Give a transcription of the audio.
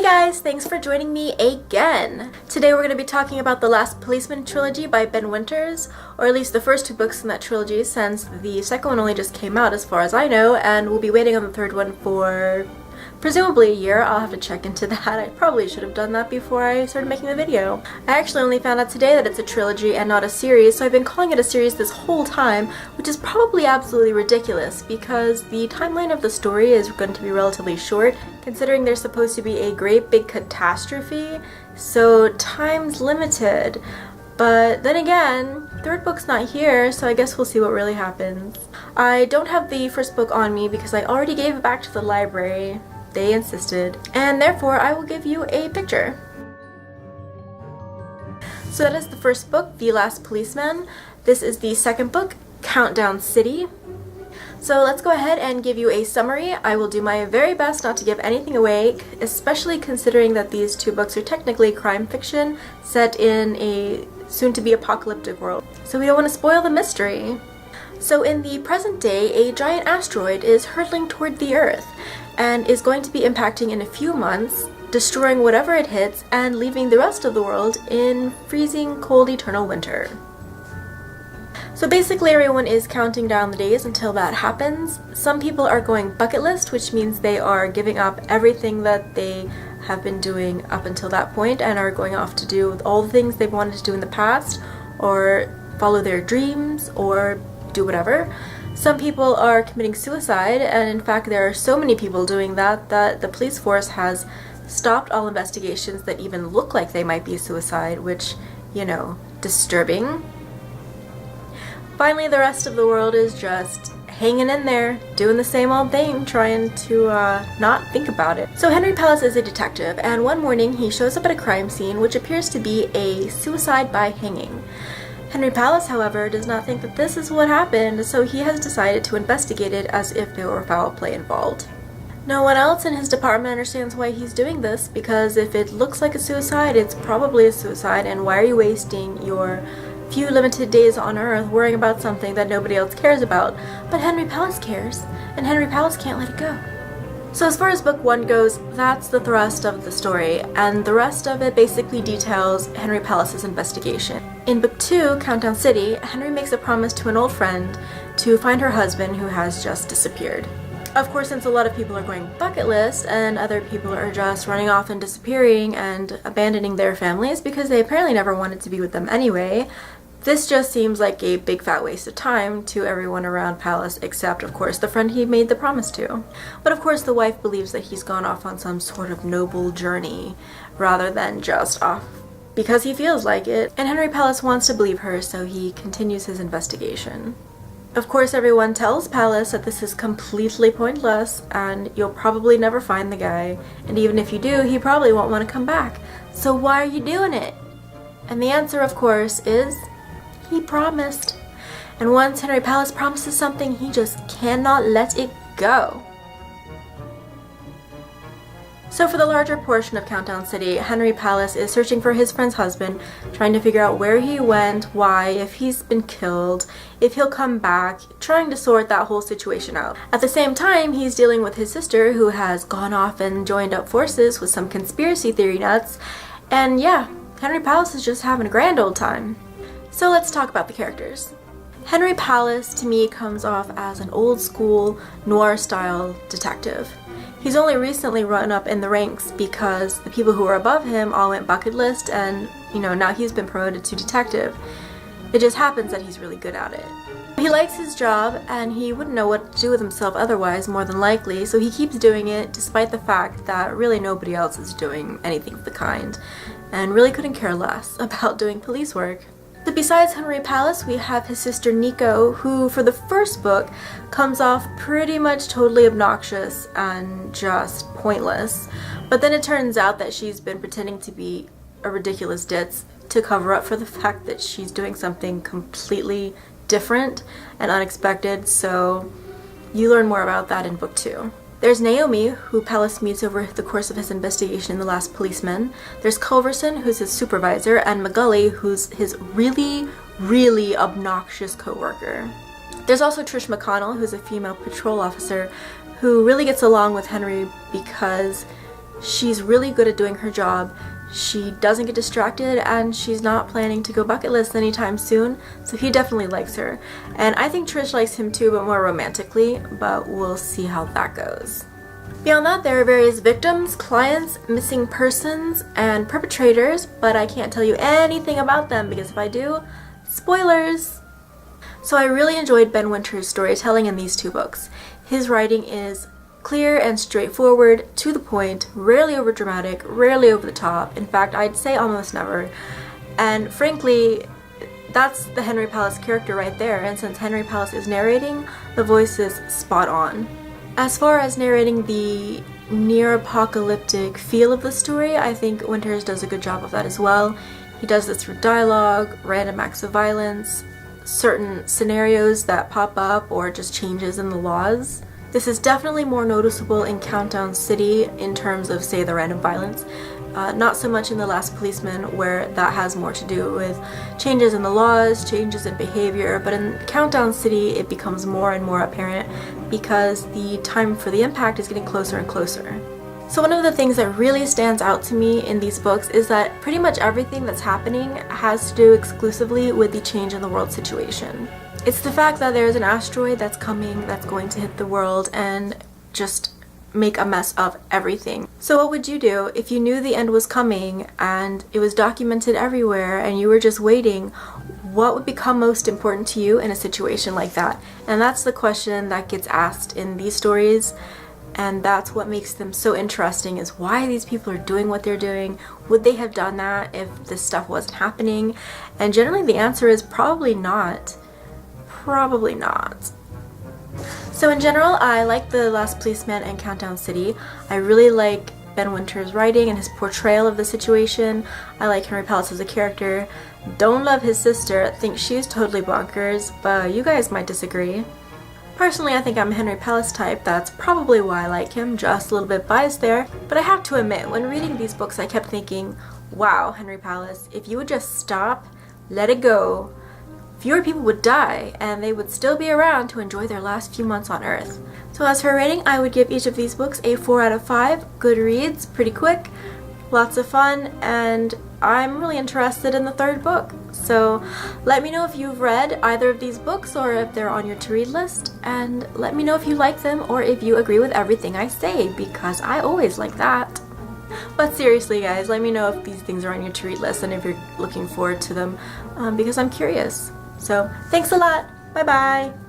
Hey guys, thanks for joining me again! Today we're going to be talking about the Last Policeman trilogy by Ben Winters, or at least the first two books in that trilogy, since the second one only just came out as far as I know, and we'll be waiting on the third one for presumably a year. I'll have to check into that. I probably should have done that before I started making the video. I actually only found out today that it's a trilogy and not a series, so I've been calling it a series this whole time, which is probably absolutely ridiculous because the timeline of the story is going to be relatively short, considering there's supposed to be a great big catastrophe, so time's limited. But then again, third book's not here, so I guess we'll see what really happens. I don't have the first book on me because I already gave it back to the library. They insisted, and therefore I will give you a picture. So that is the first book, The Last Policeman. This is the second book, Countdown City. So let's go ahead and give you a summary. I will do my very best not to give anything away, especially considering that these two books are technically crime fiction set in a soon-to-be apocalyptic world. So we don't want to spoil the mystery. So in the present day, a giant asteroid is hurtling toward the Earth and is going to be impacting in a few months, destroying whatever it hits and leaving the rest of the world in freezing cold eternal winter. So basically everyone is counting down the days until that happens. Some people are going bucket list, which means they are giving up everything that they have been doing up until that point and are going off to do all the things they've wanted to do in the past, or follow their dreams, or do whatever. Some people are committing suicide, and in fact there are so many people doing that that the police force has stopped all investigations that even look like they might be suicide, which, you know, disturbing. Finally, the rest of the world is just hanging in there, doing the same old thing, trying to not think about it. So Henry Palace is a detective, and one morning he shows up at a crime scene which appears to be a suicide by hanging. Henry Palace, however, does not think that this is what happened, so he has decided to investigate it as if there were foul play involved. No one else in his department understands why he's doing this, because if it looks like a suicide, it's probably a suicide, and why are you wasting your few limited days on Earth worrying about something that nobody else cares about? But Henry Palace cares, and Henry Palace can't let it go. So as far as book one goes, that's the thrust of the story, and the rest of it basically details Henry Palace's investigation. In book two, Countdown City, Henry makes a promise to an old friend to find her husband who has just disappeared. Of course, since a lot of people are going bucket list and other people are just running off and disappearing and abandoning their families because they apparently never wanted to be with them anyway, this just seems like a big fat waste of time to everyone around Palace, except of course the friend he made the promise to. But of course the wife believes that he's gone off on some sort of noble journey rather than just off because he feels like it, and Henry Palace wants to believe her, so he continues his investigation. Of course everyone tells Palace that this is completely pointless and you'll probably never find the guy, and even if you do, he probably won't want to come back. So why are you doing it? And the answer, of course, is he promised. And once Henry Palace promises something, he just cannot let it go. So for the larger portion of Countdown City, Henry Palace is searching for his friend's husband, trying to figure out where he went, why, if he's been killed, if he'll come back, trying to sort that whole situation out. At the same time, he's dealing with his sister, who has gone off and joined up forces with some conspiracy theory nuts, and yeah, Henry Palace is just having a grand old time. So let's talk about the characters. Henry Palace, to me, comes off as an old-school, noir-style detective. He's only recently run up in the ranks because the people who were above him all went bucket list, and, you know, now he's been promoted to detective. It just happens that he's really good at it. He likes his job, and he wouldn't know what to do with himself otherwise, more than likely, so he keeps doing it despite the fact that really nobody else is doing anything of the kind, and really couldn't care less about doing police work. So besides Henry Palace, we have his sister Nico, who for the first book comes off pretty much totally obnoxious and just pointless. But then it turns out that she's been pretending to be a ridiculous ditz to cover up for the fact that she's doing something completely different and unexpected, so you learn more about that in book two. There's Naomi, who Palace meets over the course of his investigation in The Last Policeman. There's Culverson, who's his supervisor, and McGully, who's his really, really obnoxious co-worker. There's also Trish McConnell, who's a female patrol officer who really gets along with Henry because She's really good at doing her job. She doesn't get distracted, and she's not planning to go bucket list anytime soon, so he definitely likes her. And I think Trish likes him too, but more romantically, but we'll see how that goes. Beyond that, there are various victims, clients, missing persons, and perpetrators, but I can't tell you anything about them because if I do, spoilers! So I really enjoyed Ben Winter's storytelling in these two books. His writing is clear and straightforward, to the point, rarely overdramatic, rarely over the top. In fact, I'd say almost never. And frankly, that's the Henry Palace character right there, and since Henry Palace is narrating, the voice is spot on. As far as narrating the near-apocalyptic feel of the story, I think Winters does a good job of that as well. He does this through dialogue, random acts of violence, certain scenarios that pop up, or just changes in the laws. This is definitely more noticeable in Countdown City in terms of, say, the random violence. Not so much in The Last Policeman, where that has more to do with changes in the laws, changes in behavior, but in Countdown City it becomes more and more apparent because the time for the impact is getting closer and closer. So one of the things that really stands out to me in these books is that pretty much everything that's happening has to do exclusively with the change in the world situation. It's the fact that there's an asteroid that's coming that's going to hit the world and just make a mess of everything. So what would you do if you knew the end was coming and it was documented everywhere and you were just waiting? What would become most important to you in a situation like that? And that's the question that gets asked in these stories, and that's what makes them so interesting, is why these people are doing what they're doing. Would they have done that if this stuff wasn't happening? And generally the answer is probably not. Probably not. So in general, I like The Last Policeman and Countdown City. I really like Ben Winter's writing and his portrayal of the situation. I like Henry Palace as a character. Don't love his sister, think she's totally bonkers, but you guys might disagree. Personally, I think I'm a Henry Palace type. That's probably why I like him, just a little bit biased there. But I have to admit, when reading these books, I kept thinking, wow, Henry Palace, if you would just stop, let it go, fewer people would die, and they would still be around to enjoy their last few months on Earth. So as for rating, I would give each of these books a 4 out of 5. Good reads, pretty quick, lots of fun, and I'm really interested in the third book. So let me know if you've read either of these books or if they're on your to-read list, and let me know if you like them or if you agree with everything I say, because I always like that. But seriously guys, let me know if these things are on your to-read list and if you're looking forward to them, because I'm curious. So thanks a lot. Bye bye.